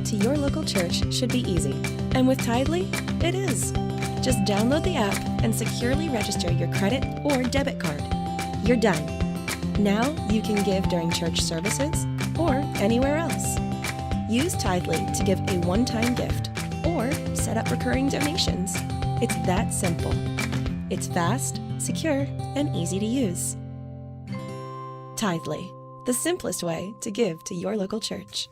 to your local church should be easy, and with Tidely, it is. Just download the app and securely register your credit or debit card. You're done. Now you can give during church services or anywhere else. Use Tidely to give a one-time gift or set up recurring donations. It's that simple. It's fast, secure, and easy to use. Tidely, the simplest way to give to your local church.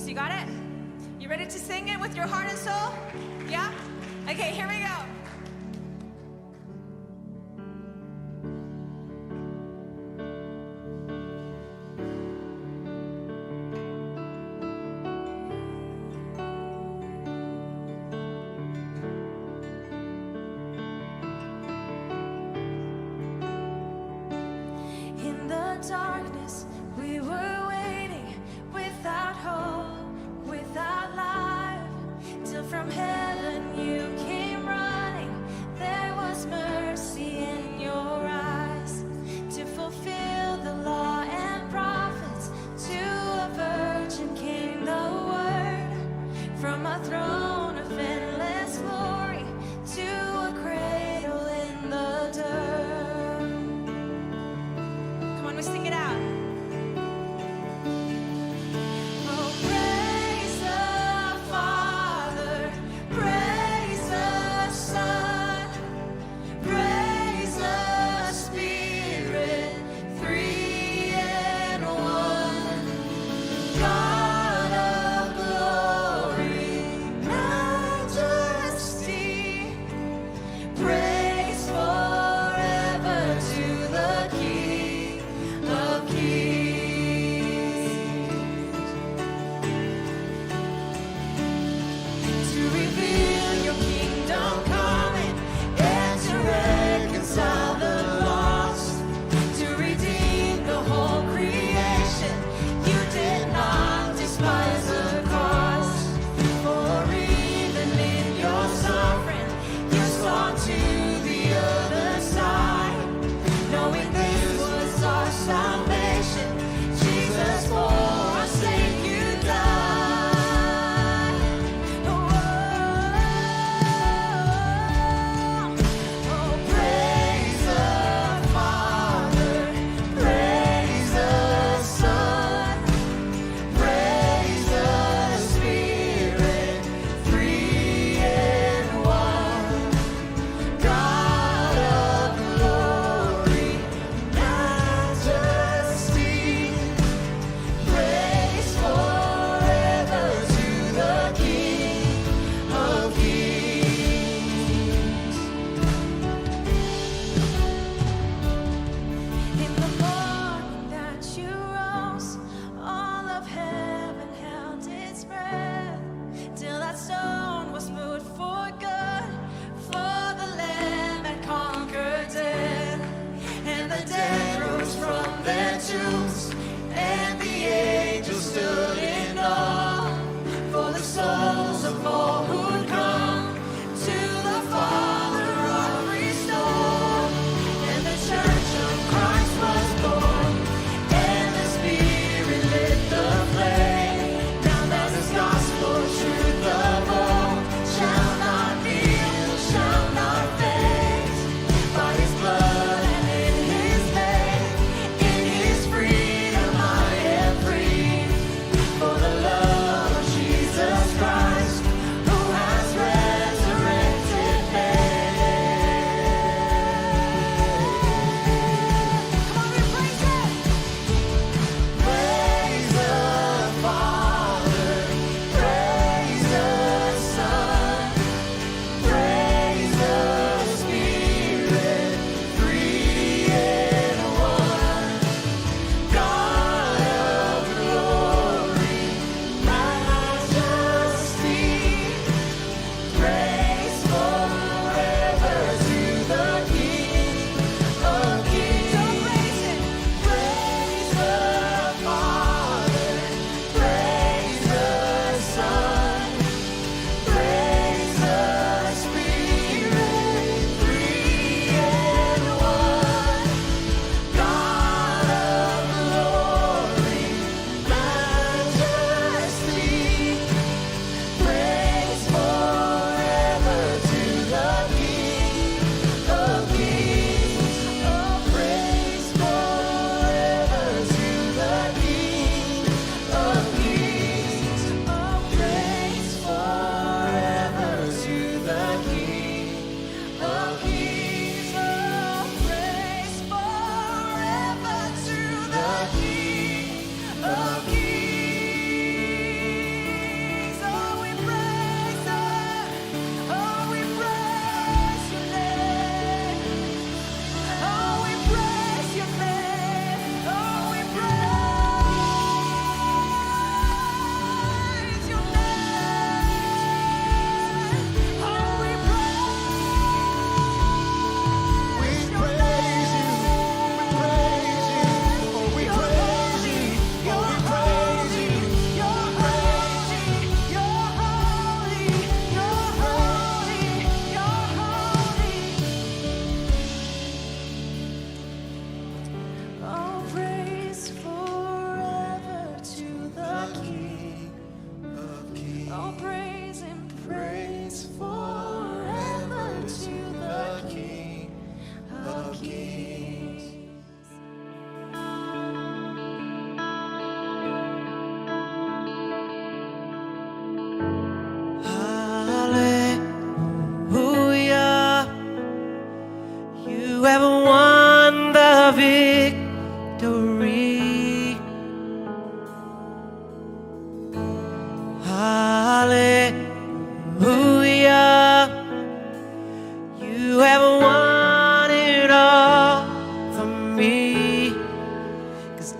You got it? You ready to sing it with your heart and soul? Yeah? Okay, here we go. In the darkness, we were waiting without hope, without life, till from heaven you came running. There was mercy in your eyes to fulfill the law and prophets. To a virgin came the word, from a throne of endless glory to a cradle in the dirt. Come on, we sing it out. Oh, praise the Father, praise the Son, praise the Spirit, three in one. God of glory, majesty, praise forever to the King of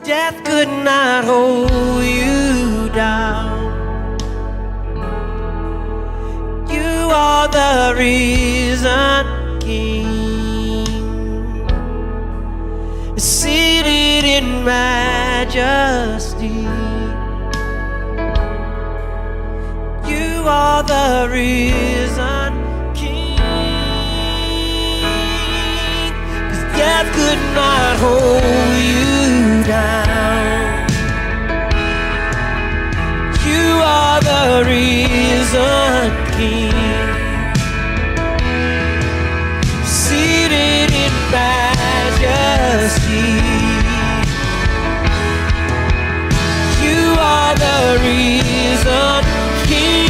Death could not hold you down. You are the risen King, seated in majesty. You are the risen King, 'cause death could not hold you down. You are the risen King, seated in majesty. You are the risen King.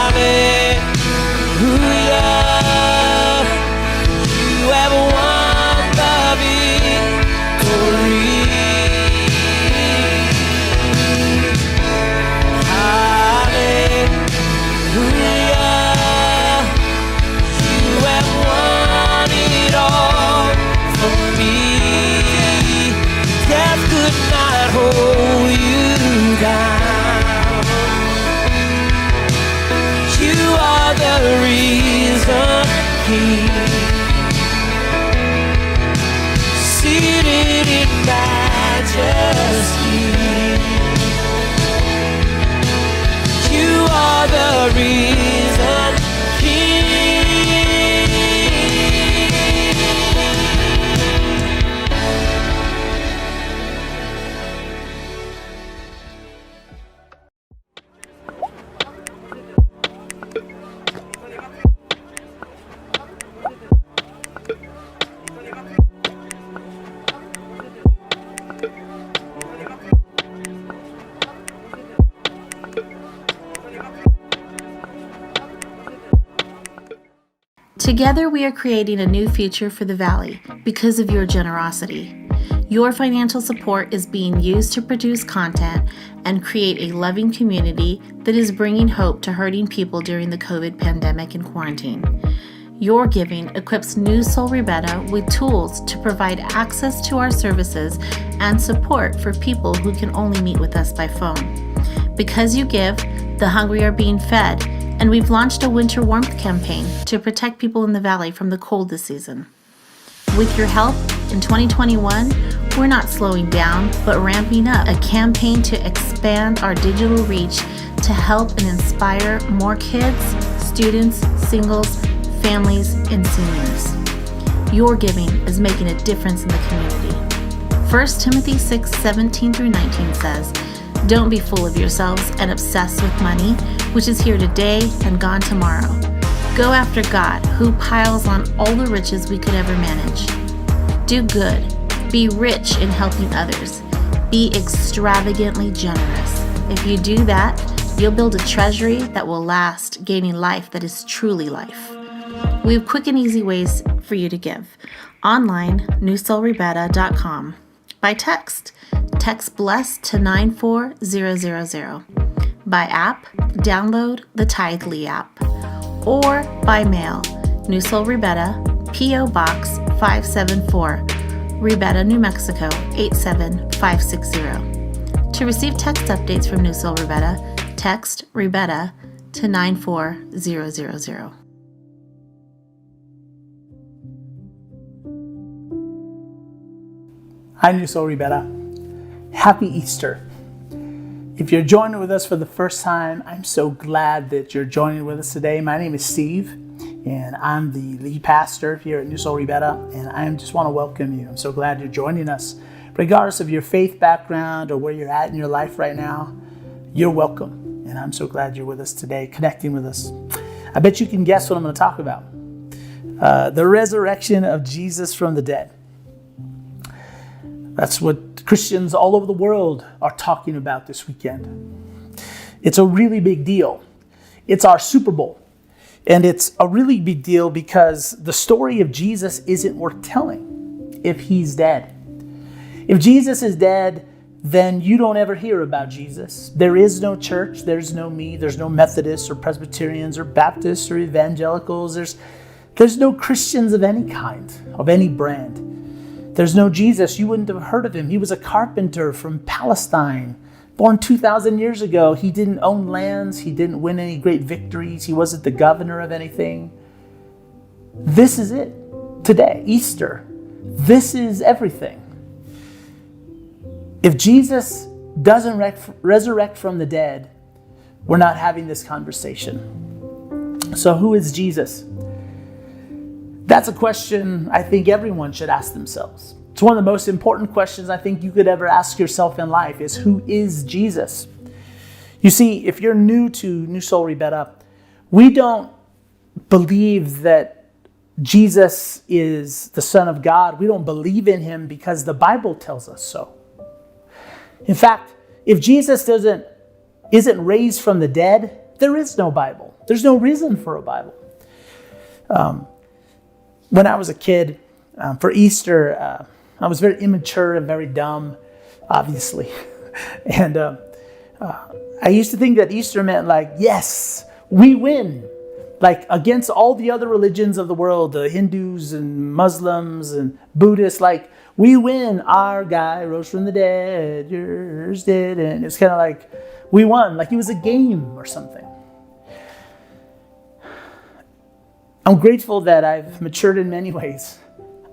Hallelujah. You have won the victory. Hallelujah. You have won it all for me. Death could not hold you down. You are the risen King, seated in majesty. You are the risen King. Together, we are creating a new future for the Valley because of your generosity. Your financial support is being used to produce content and create a loving community that is bringing hope to hurting people during the COVID pandemic and quarantine. Your giving equips Newsoul Ribera with tools to provide access to our services and support for people who can only meet with us by phone. Because you give, the hungry are being fed, and we've launched a winter warmth campaign to protect people in the Valley from the cold this season. With your help, in 2021, we're not slowing down, but ramping up a campaign to expand our digital reach to help and inspire more kids, students, singles, families, and seniors. Your giving is making a difference in the community. 1 Timothy 6:17-19 says, "Don't be full of yourselves and obsessed with money, which is here today and gone tomorrow. Go after God, who piles on all the riches we could ever manage. Do good. Be rich in helping others. Be extravagantly generous. If you do that, you'll build a treasury that will last, gaining life that is truly life." We have quick and easy ways for you to give. Online, newsoulribera.com. By text BLESS to 94000. By app, download the Tithely app. Or by mail, Newsoul Ribera, P.O. Box 574, Ribera, New Mexico 87560. To receive text updates from Newsoul Ribera, text Ribera to 94000. Hi, Newsoul Ribera. Happy Easter. If you're joining with us for the first time, I'm so glad that you're joining with us today. My name is Steve, and I'm the lead pastor here at Newsoul Ribera, and I just want to welcome you. I'm so glad you're joining us. Regardless of your faith background or where you're at in your life right now, you're welcome, and I'm so glad you're with us today, connecting with us. I bet you can guess what I'm going to talk about. The resurrection of Jesus from the dead. That's what Christians all over the world are talking about this weekend. It's a really big deal. It's our Super Bowl. And it's a really big deal because the story of Jesus isn't worth telling if he's dead. If Jesus is dead, then you don't ever hear about Jesus. There is no church. There's no me. There's no Methodists or Presbyterians or Baptists or evangelicals. There's no Christians of any kind, of any brand. There's no Jesus. You wouldn't have heard of him. He was a carpenter from Palestine, born 2,000 years ago. He didn't own lands. He didn't win any great victories. He wasn't the governor of anything. This is it today, Easter. This is everything. If Jesus doesn't resurrect from the dead, we're not having this conversation. So who is Jesus? That's a question I think everyone should ask themselves. It's one of the most important questions I think you could ever ask yourself in life is, who is Jesus? You see, if you're new to Newsoul Ribera, we don't believe that Jesus is the Son of God. We don't believe in him because the Bible tells us so. In fact, if Jesus isn't raised from the dead, there is no Bible. There's no reason for a Bible. When I was a kid, for Easter, I was very immature and very dumb, obviously. And I used to think that Easter meant like, yes, we win. Like against all the other religions of the world, the Hindus and Muslims and Buddhists, like we win. Our guy rose from the dead, yours did. And it's kind of like we won, like it was a game or something. I'm grateful that I've matured in many ways.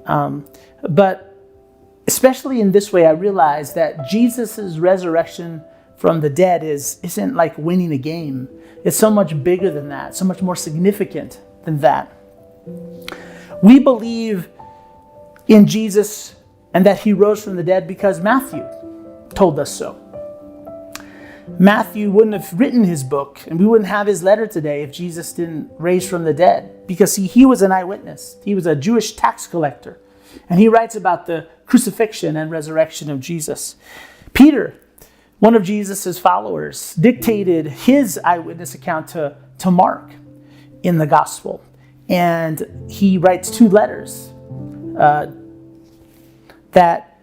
But especially in this way, I realized that Jesus' resurrection from the dead isn't like winning a game. It's so much bigger than that, so much more significant than that. We believe in Jesus and that he rose from the dead because Matthew told us so. Matthew wouldn't have written his book and we wouldn't have his letter today if Jesus didn't raise from the dead. Because see, he was an eyewitness. He was a Jewish tax collector. And he writes about the crucifixion and resurrection of Jesus. Peter, one of Jesus' followers, dictated his eyewitness account to Mark in the gospel. And he writes 2 letters that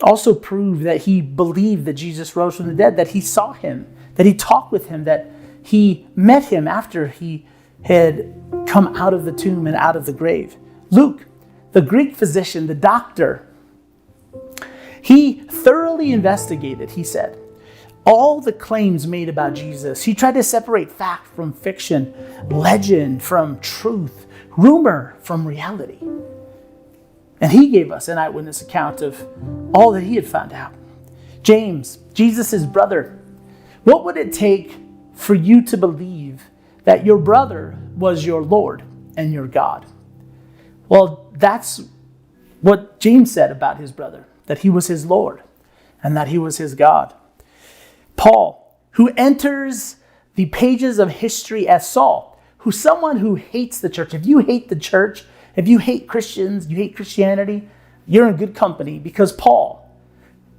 also prove that he believed that Jesus rose from the dead, that he saw him, that he talked with him, that he met him after he had come out of the tomb and out of the grave. Luke, the Greek physician, the doctor, he thoroughly investigated, he said, all the claims made about Jesus. He tried to separate fact from fiction, legend from truth, rumor from reality. And he gave us an eyewitness account of all that he had found out. James, Jesus' brother, what would it take for you to believe that your brother was your Lord and your God? Well, that's what James said about his brother, that he was his Lord and that he was his God. Paul, who enters the pages of history as Saul, who's someone who hates the church. If you hate the church, if you hate Christians, you hate Christianity, you're in good company, because Paul,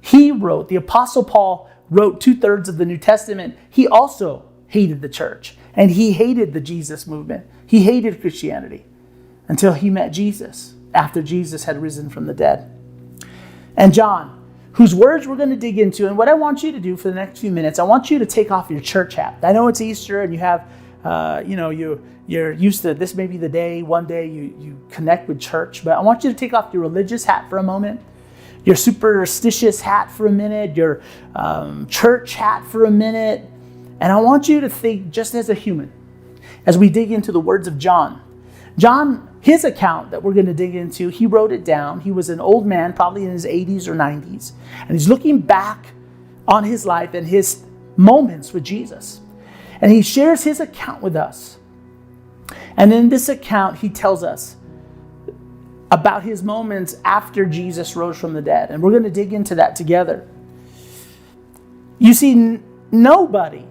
the Apostle Paul wrote 2/3 of the New Testament. He also hated the church and he hated the Jesus movement. He hated Christianity until he met Jesus after Jesus had risen from the dead. And John, whose words we're going to dig into, and what I want you to do for the next few minutes, I want you to take off your church hat. I know it's Easter and you have, you're used to this may be the day, one day you connect with church, but I want you to take off your religious hat for a moment, your superstitious hat for a minute, your church hat for a minute, and I want you to think just as a human, as we dig into the words of John. John, his account that we're going to dig into, he wrote it down. He was an old man, probably in his 80s or 90s, and he's looking back on his life and his moments with Jesus. And he shares his account with us. And in this account, he tells us about his moments after Jesus rose from the dead. And we're going to dig into that together. You see, nobody,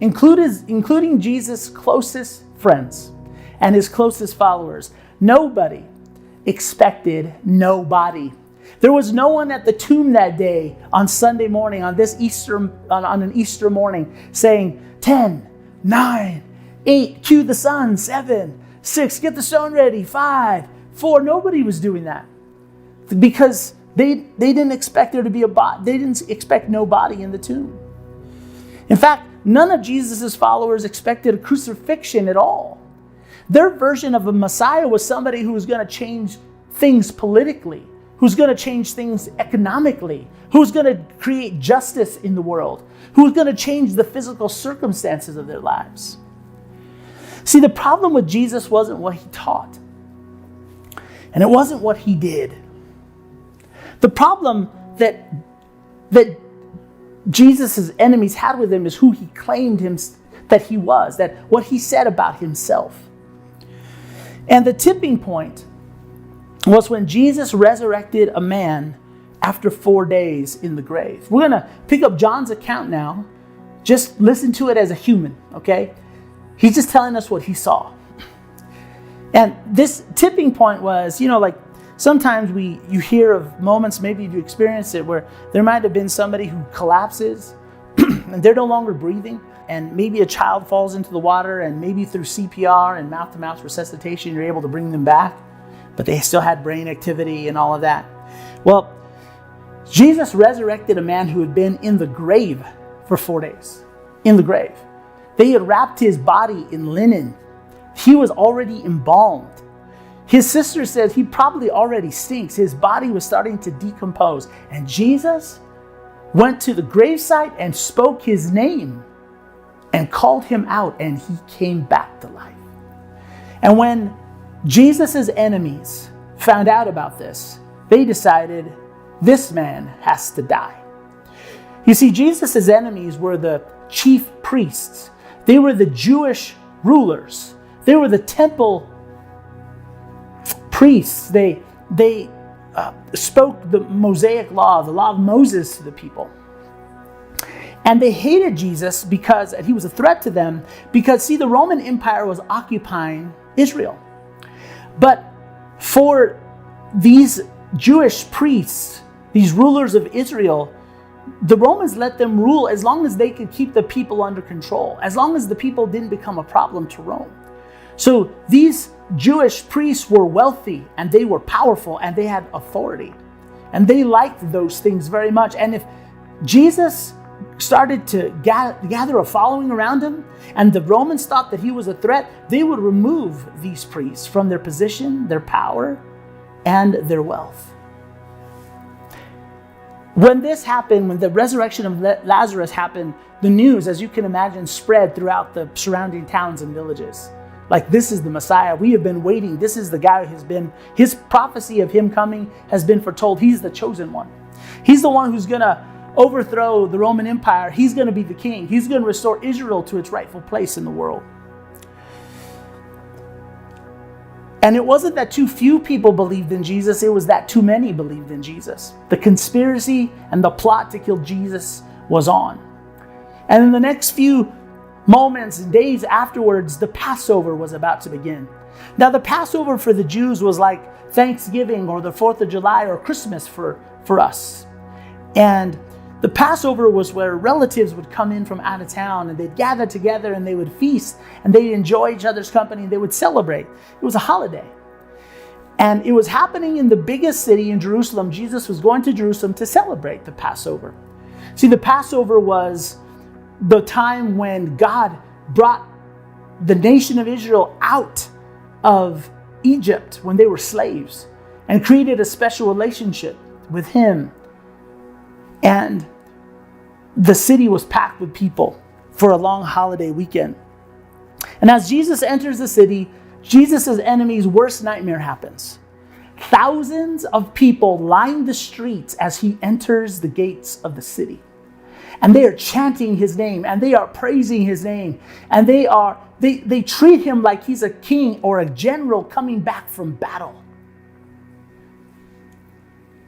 including Jesus' closest friends and his closest followers, nobody expected nobody. There was no one at the tomb that day on Sunday morning, on an Easter morning, saying 10, 9, 8, cue the sun, 7, 6, get the stone ready, 5, 4. Nobody was doing that because they didn't expect there to be they didn't expect no body in the tomb. In fact, none of Jesus' followers expected a crucifixion at all. Their version of a Messiah was somebody who was going to change things politically, who's going to change things economically, who's going to create justice in the world, who's going to change the physical circumstances of their lives. See, the problem with Jesus wasn't what he taught, and it wasn't what he did. The problem that Jesus' enemies had with him is who he claimed him that he was, that what he said about himself. And the tipping point was when Jesus resurrected a man after 4 days in the grave. We're going to pick up John's account now. Just listen to it as a human, okay? He's just telling us what he saw. And this tipping point was, like sometimes you hear of moments, maybe you experienced it, where there might have been somebody who collapses and they're no longer breathing. And maybe a child falls into the water, and maybe through CPR and mouth-to-mouth resuscitation, you're able to bring them back, but they still had brain activity and all of that. Well, Jesus resurrected a man who had been in the grave for 4 days. In the grave. They had wrapped his body in linen. He was already embalmed. His sister said he probably already stinks. His body was starting to decompose. And Jesus went to the gravesite and spoke his name and called him out, and he came back to life. And when Jesus' enemies found out about this, they decided this man has to die. You see, Jesus' enemies were the chief priests. They were the Jewish rulers. They were the temple priests. They spoke the Mosaic law, the law of Moses, to the people. And they hated Jesus because he was a threat to them, because, see, the Roman Empire was occupying Israel. But for these Jewish priests, these rulers of Israel, the Romans let them rule as long as they could keep the people under control, as long as the people didn't become a problem to Rome. So these Jewish priests were wealthy, and they were powerful, and they had authority. And they liked those things very much. And if Jesus started to gather a following around him, and the Romans thought that he was a threat, they would remove these priests from their position, their power, and their wealth. When this happened, when the resurrection of Lazarus happened, the news, as you can imagine, spread throughout the surrounding towns and villages. Like, this is the Messiah. We have been waiting. This is the guy who has been, his prophecy of him coming has been foretold. He's the chosen one. He's the one who's going to overthrow the Roman Empire. He's going to be the king. He's going to restore Israel to its rightful place in the world. And it wasn't that too few people believed in Jesus, it was that too many believed in Jesus. The conspiracy and the plot to kill Jesus was on. And in the next few moments and days afterwards, the Passover was about to begin. Now, the Passover for the Jews was like Thanksgiving or the 4th of July or Christmas for us. And the Passover was where relatives would come in from out of town, and they'd gather together and they would feast, and they'd enjoy each other's company, and they would celebrate. It was a holiday. And it was happening in the biggest city in Jerusalem. Jesus was going to Jerusalem to celebrate the Passover. See, the Passover was the time when God brought the nation of Israel out of Egypt when they were slaves, and created a special relationship with him. And the city was packed with people for a long holiday weekend. And as Jesus enters the city, Jesus' enemy's worst nightmare happens. Thousands of people line the streets as he enters the gates of the city. And they are chanting his name, and they are praising his name, and they treat him like he's a king or a general coming back from battle.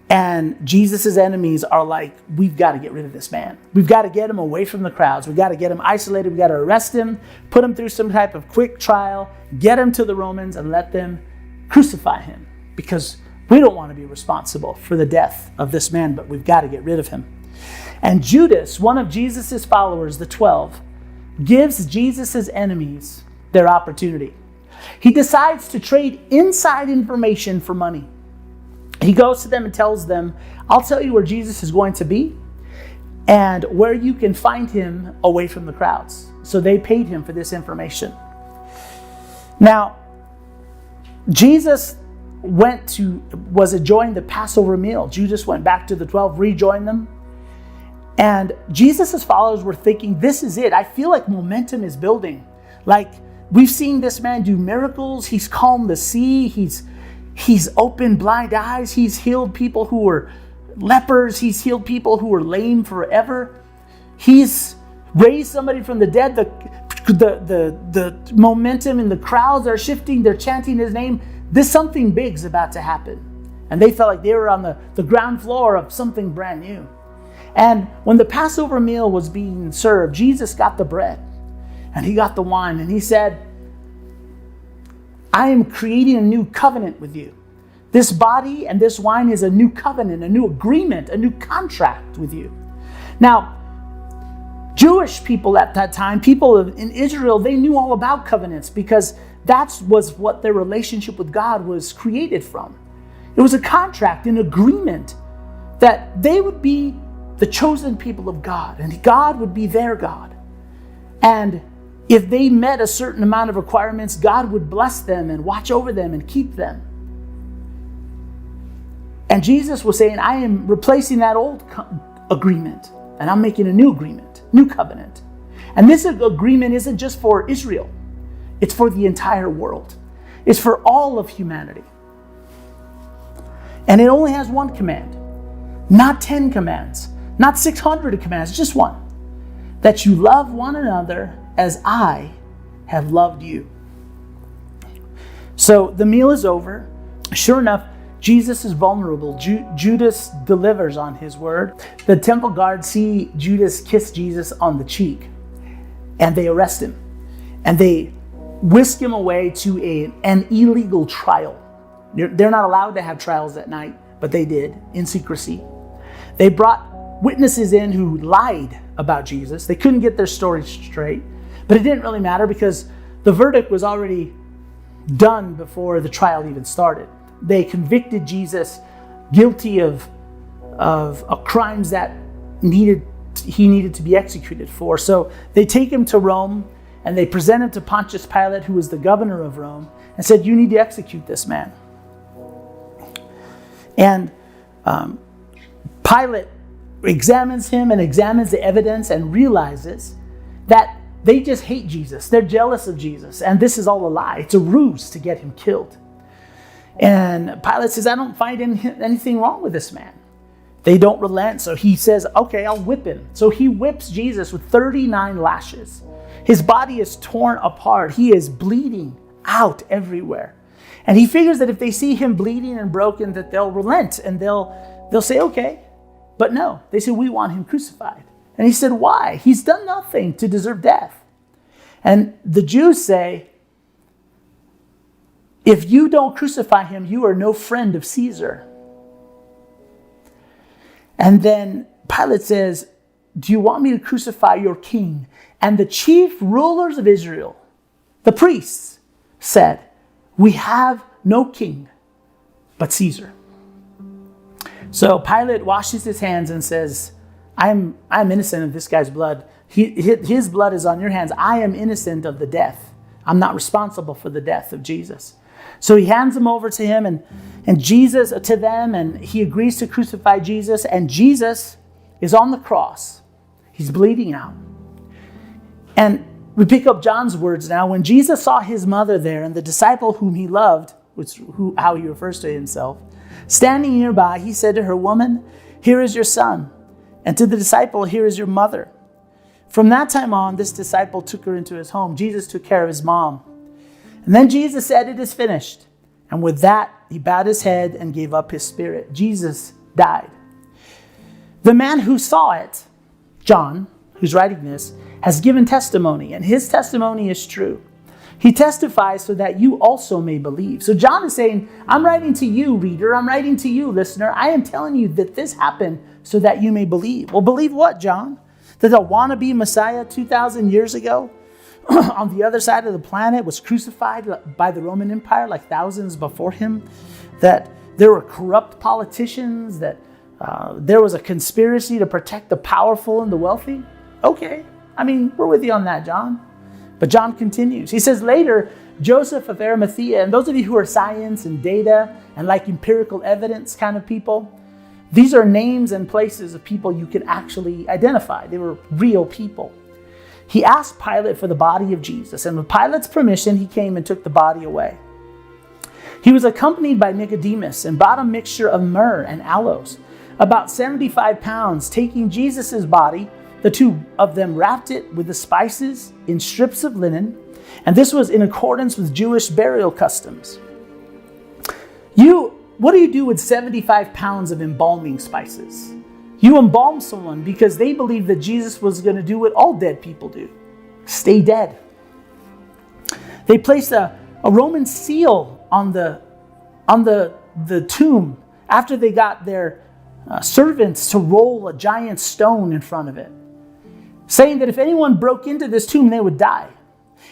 And Jesus' enemies are like, we've got to get rid of this man. We've got to get him away from the crowds. We've got to get him isolated. We've got to arrest him, put him through some type of quick trial, get him to the Romans, and let them crucify him. Because we don't want to be responsible for the death of this man, but we've got to get rid of him. And Judas, one of Jesus' followers, the 12, gives Jesus' enemies their opportunity. He decides to trade inside information for money. He goes to them and tells them, I'll tell you where Jesus is going to be and where you can find him away from the crowds. So they paid him for this information. Now, Jesus was enjoying the Passover meal. Judas went back to the 12, rejoined them. And Jesus' followers were thinking, this is it. I feel like momentum is building. Like, we've seen this man do miracles. He's calmed the sea. He's opened blind eyes. He's healed people who were lepers. He's healed people who were lame forever. He's raised somebody from the dead. The momentum in the crowds are shifting. They're chanting his name. Something big's about to happen. And they felt like they were on the ground floor of something brand new. And when the Passover meal was being served, Jesus got the bread and he got the wine and he said, I am creating a new covenant with you. This body and this wine is a new covenant, a new agreement, a new contract with you. Now, Jewish people at that time, people in Israel, they knew all about covenants because that was what their relationship with God was created from. It was a contract, an agreement that they would be the chosen people of God and God would be their God. And if they met a certain amount of requirements, God would bless them and watch over them and keep them. And Jesus was saying, I am replacing that old agreement and I'm making a new agreement, new covenant. And this agreement isn't just for Israel. It's for the entire world. It's for all of humanity. And it only has one command, not 10 commands, not 600 commands, just one. That you love one another as I have loved you. So the meal is over. Sure enough, Jesus is vulnerable. Judas delivers on his word. The temple guards see Judas kiss Jesus on the cheek and they arrest him. And they whisk him away to an illegal trial. They're not allowed to have trials at night, but they did in secrecy. They brought witnesses in who lied about Jesus. They couldn't get their story straight, but it didn't really matter because the verdict was already done before the trial even started. They convicted Jesus guilty of crimes that he needed to be executed for. So they take him to Rome and they present him to Pontius Pilate, who was the governor of Rome, and said, you need to execute this man. And Pilate examines him and examines the evidence and realizes that they just hate Jesus. They're jealous of Jesus. And this is all a lie. It's a ruse to get him killed. And Pilate says, I don't find anything wrong with this man. They don't relent. So he says, okay, I'll whip him. So he whips Jesus with 39 lashes. His body is torn apart. He is bleeding out everywhere. And he figures that if they see him bleeding and broken, that they'll relent and they'll say, okay. But no, they say, we want him crucified. And he said, why? He's done nothing to deserve death. And the Jews say, if you don't crucify him, you are no friend of Caesar. And then Pilate says, do you want me to crucify your king? And the chief rulers of Israel, the priests, said, we have no king but Caesar. So Pilate washes his hands and says, I'm innocent of this guy's blood. His blood is on your hands. I am innocent of the death. I'm not responsible for the death of Jesus. So he hands him over to him and Jesus to them, and he agrees to crucify Jesus. And Jesus is on the cross. He's bleeding out. And we pick up John's words now. When Jesus saw his mother there and the disciple whom he loved, how he refers to himself, standing nearby, he said to her, woman, here is your son. And to the disciple, here is your mother. From that time on, this disciple took her into his home. Jesus took care of his mom. And then Jesus said, it is finished. And with that, he bowed his head and gave up his spirit. Jesus died. The man who saw it, John, who's writing this, has given testimony, and his testimony is true. He testifies so that you also may believe. So John is saying, I'm writing to you, reader. I'm writing to you, listener. I am telling you that this happened so that you may believe. Well, believe what, John? That the wannabe Messiah 2,000 years ago on the other side of the planet was crucified by the Roman Empire like thousands before him? That there were corrupt politicians? That there was a conspiracy to protect the powerful and the wealthy? Okay. I mean, we're with you on that, John. But John continues. He says, later, Joseph of Arimathea. And those of you who are science and data and like empirical evidence kind of people, these are names and places of people you can actually identify. They were real people. He asked Pilate for the body of Jesus, and with Pilate's permission, he came and took the body away. He was accompanied by Nicodemus and brought a mixture of myrrh and aloes, about 75 pounds. Taking Jesus' body, the two of them wrapped it with the spices in strips of linen, and this was in accordance with Jewish burial customs. What do you do with 75 pounds of embalming spices? You embalm someone because they believed that Jesus was going to do what all dead people do: stay dead. They placed a Roman seal on the tomb after they got their servants to roll a giant stone in front of it, saying that if anyone broke into this tomb, they would die.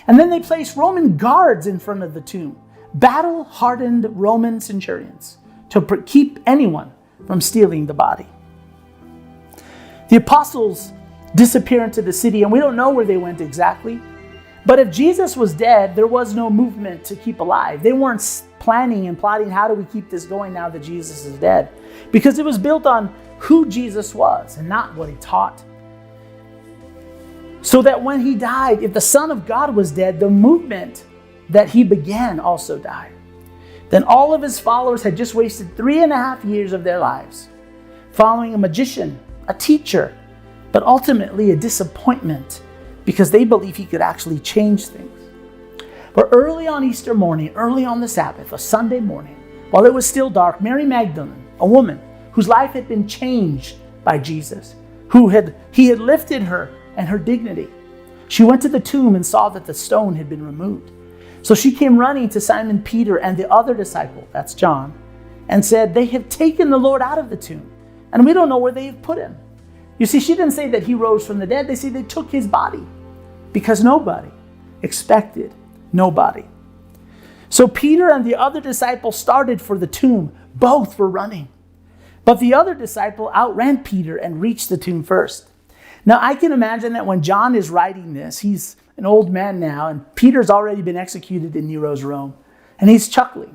And then they placed Roman guards in front of the tomb, battle-hardened Roman centurions, to keep anyone from stealing the body. The apostles disappear into the city, and we don't know where they went exactly. But if Jesus was dead, there was no movement to keep alive. They weren't planning and plotting, how do we keep this going now that Jesus is dead? Because it was built on who Jesus was and not what he taught. So that when he died, if the Son of God was dead, the movement that he began also died. Then all of his followers had just wasted 3.5 years of their lives following a magician, a teacher, but ultimately a disappointment because they believed he could actually change things. But early on Easter morning, early on the Sabbath, a Sunday morning, while it was still dark, Mary Magdalene, a woman whose life had been changed by Jesus, he had lifted her and her dignity. She went to the tomb and saw that the stone had been removed. So she came running to Simon Peter and the other disciple, that's John, and said, "They have taken the Lord out of the tomb, and we don't know where they have put him." You see, she didn't say that he rose from the dead. They say they took his body because nobody expected nobody. So Peter and the other disciple started for the tomb. Both were running. But the other disciple outran Peter and reached the tomb first. Now, I can imagine that when John is writing this, he's an old man now, and Peter's already been executed in Nero's Rome, and he's chuckling.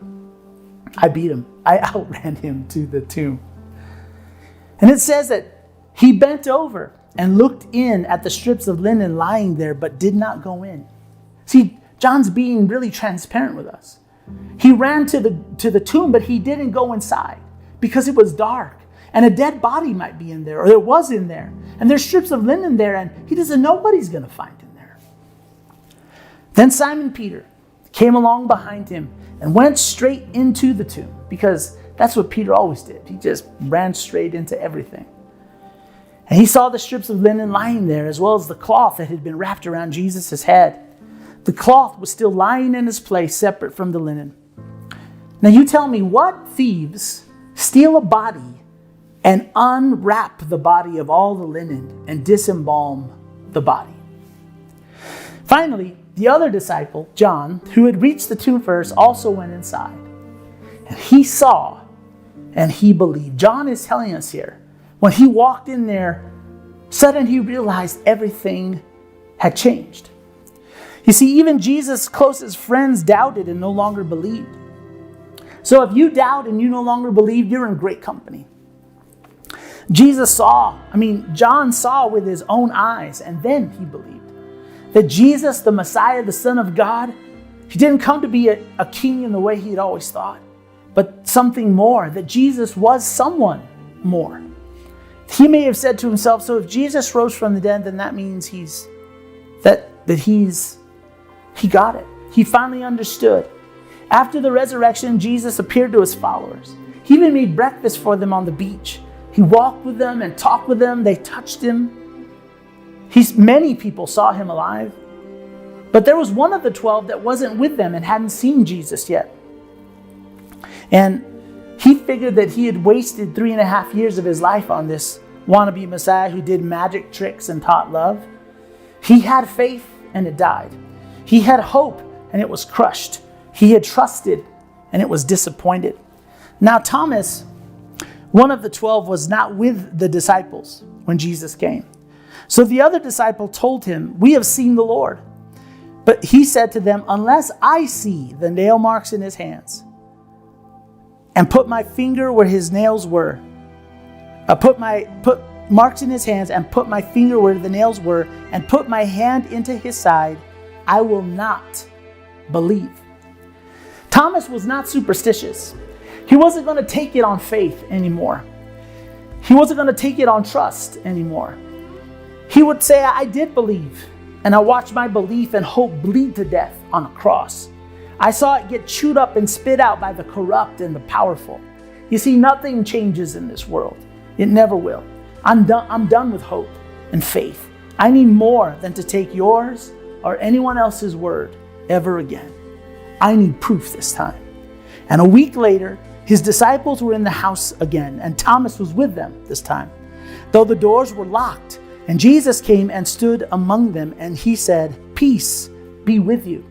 I beat him. I outran him to the tomb. And it says that he bent over and looked in at the strips of linen lying there, but did not go in. See, John's being really transparent with us. He ran to the tomb, but he didn't go inside because it was dark. And a dead body might be in there, or it was in there. And there's strips of linen there, and he doesn't know what he's going to find in there. Then Simon Peter came along behind him and went straight into the tomb, because that's what Peter always did. He just ran straight into everything. And he saw the strips of linen lying there, as well as the cloth that had been wrapped around Jesus' head. The cloth was still lying in its place, separate from the linen. Now you tell me, what thieves steal a body and unwrap the body of all the linen and disembalm the body? Finally, the other disciple, John, who had reached the tomb first, also went inside. And he saw and he believed. John is telling us here, when he walked in there, suddenly he realized everything had changed. You see, even Jesus' closest friends doubted and no longer believed. So if you doubt and you no longer believe, you're in great company. John saw with his own eyes, and then he believed that Jesus, the Messiah, the Son of God, he didn't come to be a king in the way he had always thought, but something more, that Jesus was someone more. He may have said to himself, so if Jesus rose from the dead, then that means he got it. He finally understood. After the resurrection, Jesus appeared to his followers. He even made breakfast for them on the beach. He walked with them and talked with them. They touched him. Many people saw him alive. But there was one of the 12 that wasn't with them and hadn't seen Jesus yet. And he figured that he had wasted 3.5 years of his life on this wannabe Messiah who did magic tricks and taught love. He had faith and it died. He had hope and it was crushed. He had trusted and it was disappointed. Now Thomas, one of the 12, was not with the disciples when Jesus came. So the other disciple told him, "We have seen the Lord." But he said to them, unless I see the nail marks in his hands, and put my finger where his nails were, put marks in his hands, and put my finger where the nails were, and put my hand into his side, I will not believe. Thomas was not superstitious. He wasn't going to take it on faith anymore. He wasn't going to take it on trust anymore. He would say, I did believe, and I watched my belief and hope bleed to death on a cross. I saw it get chewed up and spit out by the corrupt and the powerful. You see, nothing changes in this world. It never will. I'm done with hope and faith. I need more than to take yours or anyone else's word ever again. I need proof this time. And a week later, his disciples were in the house again, and Thomas was with them this time, though the doors were locked. And Jesus came and stood among them, and he said, peace be with you.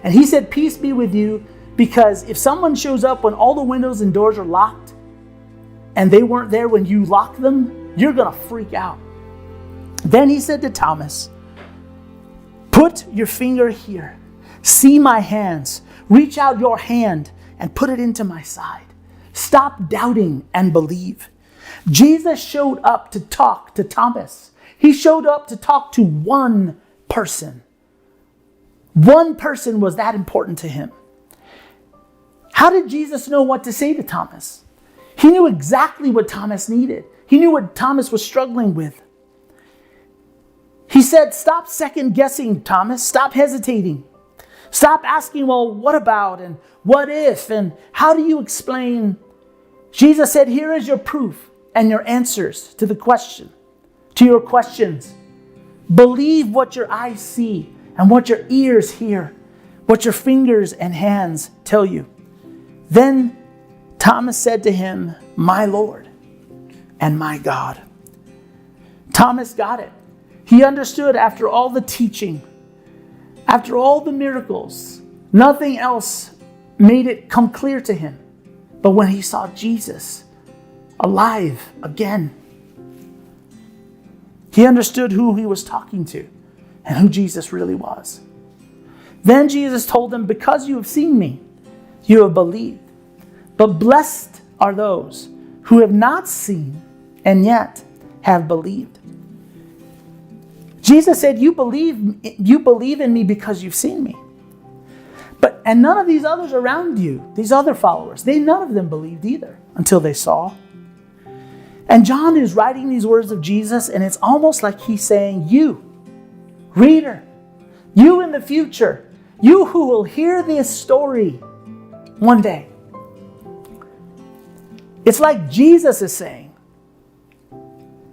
And he said, peace be with you, because if someone shows up when all the windows and doors are locked, and they weren't there when you locked them, you're going to freak out. Then he said to Thomas, put your finger here. See my hands. Reach out your hand and put it into my side. Stop doubting and believe. Jesus showed up to talk to Thomas. He showed up to talk to one person. One person was that important to him. How did Jesus know what to say to Thomas? He knew exactly what Thomas needed. He knew what Thomas was struggling with. He said, stop second guessing, Thomas. Stop hesitating. Stop asking, well, what about and what if and how do you explain? Jesus said, here is your proof and your answers to your questions. Believe what your eyes see and what your ears hear, what your fingers and hands tell you. Then Thomas said to him, my Lord and my God. Thomas got it. He understood after all the teaching, after all the miracles, nothing else made it come clear to him. But when he saw Jesus alive again, he understood who he was talking to and who Jesus really was. Then Jesus told him, because you have seen me, you have believed. But blessed are those who have not seen and yet have believed. Jesus said, you believe in me because you've seen me. And none of these others around you, these other followers, none of them believed either until they saw. And John is writing these words of Jesus, and it's almost like he's saying, you, reader, you in the future, you who will hear this story one day. It's like Jesus is saying,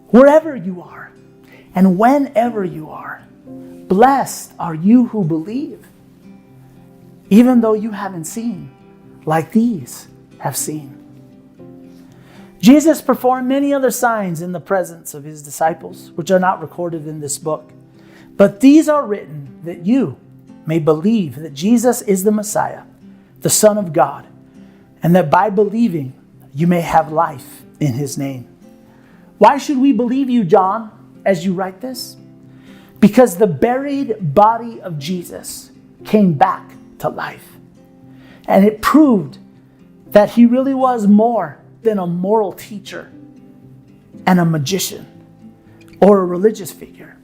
wherever you are and whenever you are, blessed are you who believe, even though you haven't seen like these have seen. Jesus performed many other signs in the presence of his disciples, which are not recorded in this book. But these are written that you may believe that Jesus is the Messiah, the Son of God, and that by believing you may have life in his name. Why should we believe you, John, as you write this? Because the buried body of Jesus came back to life. And it proved that he really was more than a moral teacher and a magician or a religious figure.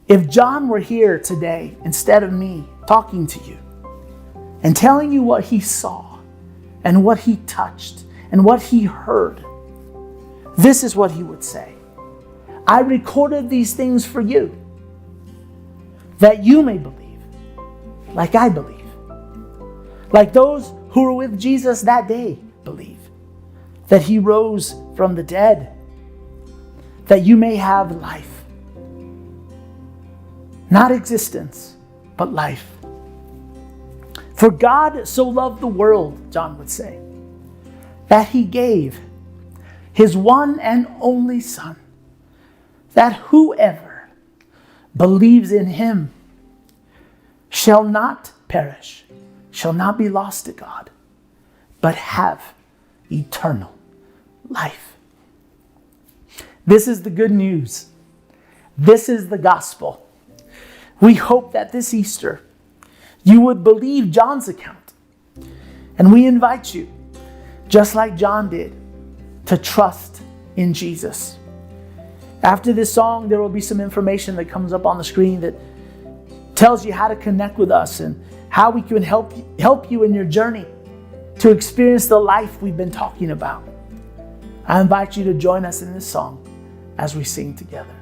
If John were here today, instead of me talking to you and telling you what he saw and what he touched and what he heard, this is what he would say. I recorded these things for you, that you may believe, like I believe. Like those who were with Jesus that day believe, that he rose from the dead, that you may have life. Not existence, but life. For God so loved the world, John would say, that he gave his one and only Son, that whoever believes in him shall not perish, shall not be lost to God, but have eternal life. This is the good news. This is the gospel. We hope that this Easter you would believe John's account. And we invite you, just like John did, to trust in Jesus. After this song, there will be some information that comes up on the screen that tells you how to connect with us and how we can help you in your journey to experience the life we've been talking about. I invite you to join us in this song as we sing together.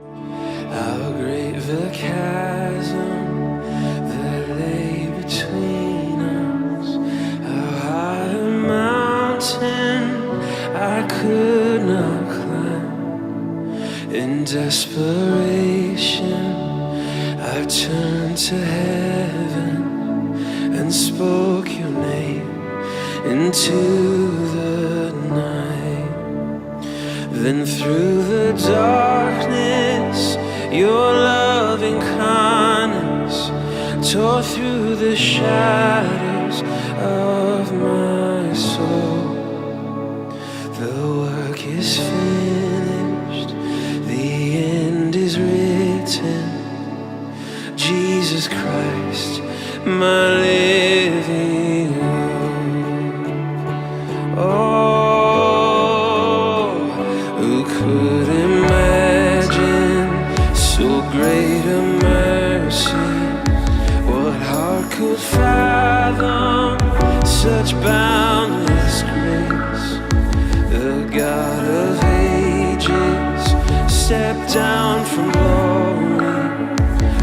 How great the chasm that lay between us, how high a mountain I could not climb. In desperation, I turned to heaven and spoke your name into the night. Then through the darkness, your loving kindness tore through the shadows of my soul. The work is finished, the end is written. Jesus Christ, my living hope. Oh, who could imagine so great a mercy? What heart could fathom such boundless grace? The God of ages stepped down from glory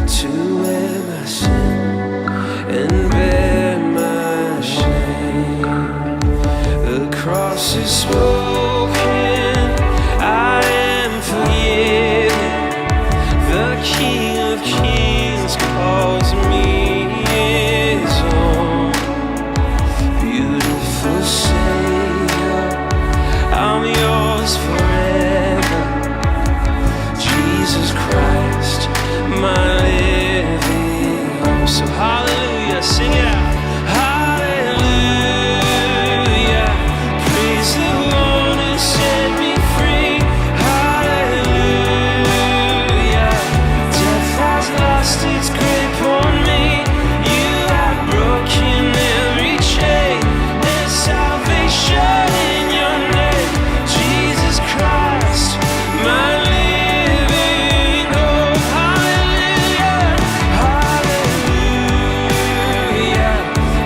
to wear my sin and bear my shame. The cross is spoken, I am forgiven. The King of Kings calls me his own. Beautiful Savior, I'm yours forever. Jesus Christ, my living hope. So hallelujah, sing it out. Hallelujah, praise the one who set me free. Hallelujah, death has lost its grip on me. You have broken every chain. There's salvation in your name, Jesus Christ, my living hope. Hallelujah, hallelujah,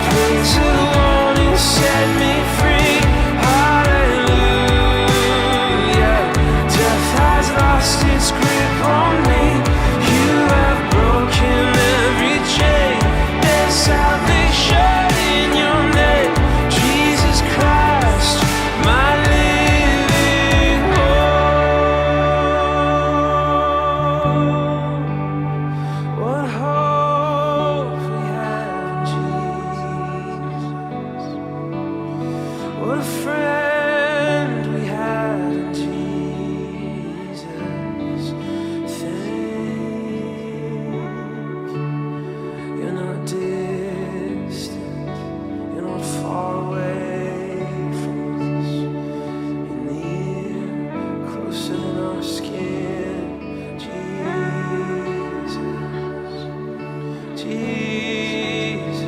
praise the one who set me free. Hallelujah, death has lost its grip on me. You have broken every chain. There's salvation in your name, Jesus Christ, my living hope. What hope we have in Jesus. What a friend we have in Jesus. Thank you. You're not distant, you're not far away from us. You're near, closer than our skin, Jesus. Jesus,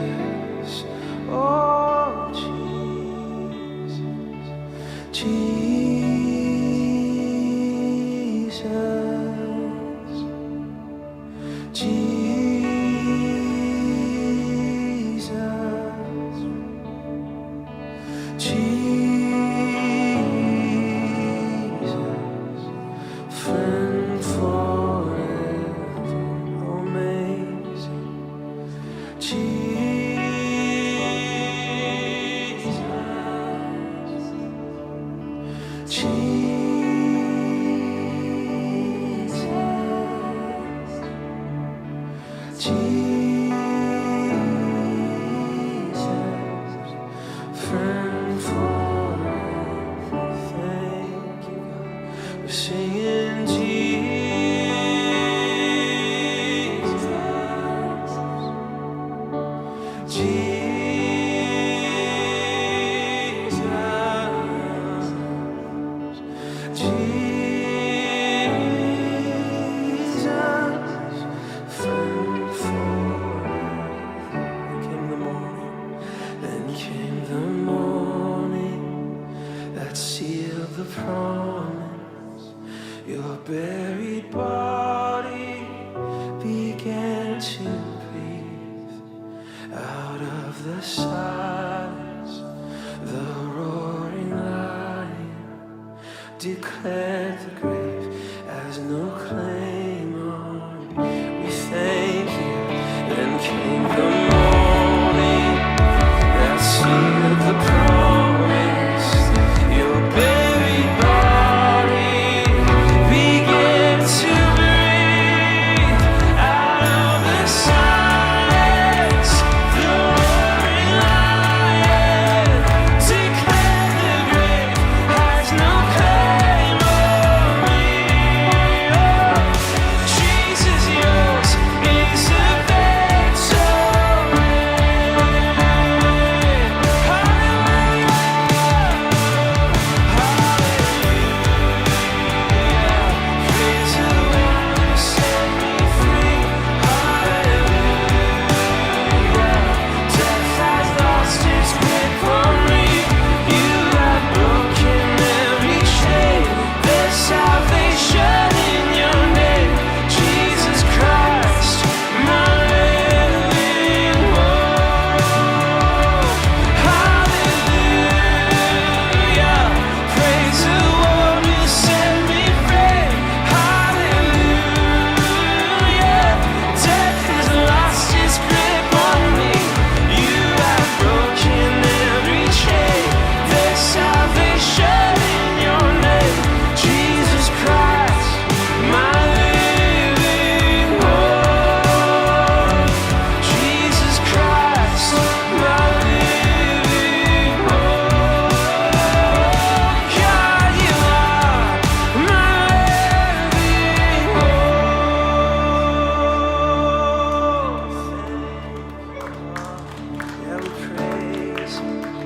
oh Jesus, Jesus, Jesus, Jesus, friend forever, amazing. Jesus, Jesus, Jesus, friend forever. came the morning that sealed the promise. Your buried body began to breathe. Out of the silence, the roaring lion declared the grave has no claim on me. We thank you. Then came the morning that sealed the promise. Your buried body began to breathe. Out of the silence, the roaring lion declared the grave has no claim on me. Oh, Jesus, yours is the victory. Yeah, we praise you.